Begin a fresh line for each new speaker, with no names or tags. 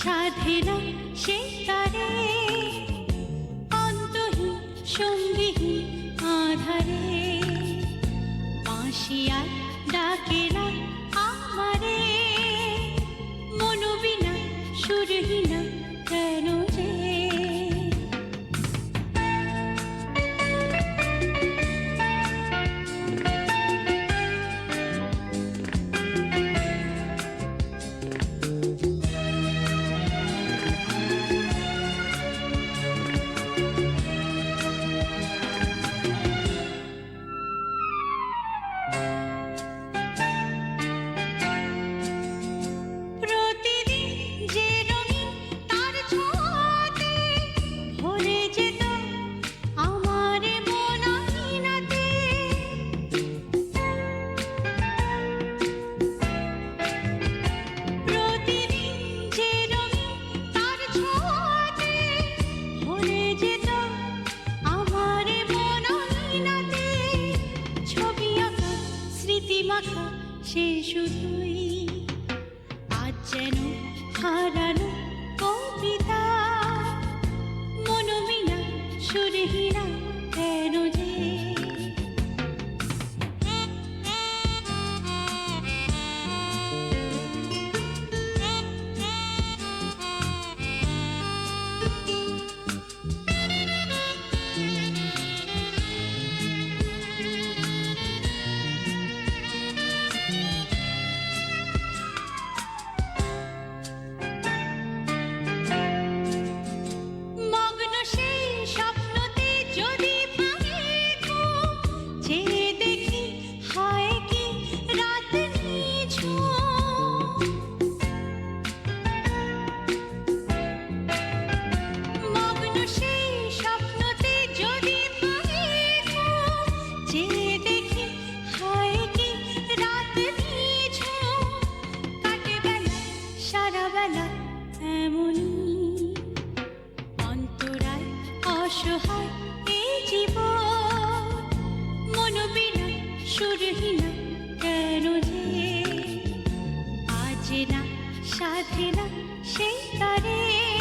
সাধে না সেই তারে অন্তহীন সঙ্গীহীন আধারে বাঁশিয়ার ডাকে না আমারে মনোবিনা সুরহীনা কেন যে সে শুধুই আজ যেন হারানো কবিতা মনোবিনা সুরহীনা কেন যে অন্তরায় অসহায় এই জীবন মনোবিনা সুরহীনা কেন যে আজ না সাধে না সেই তারে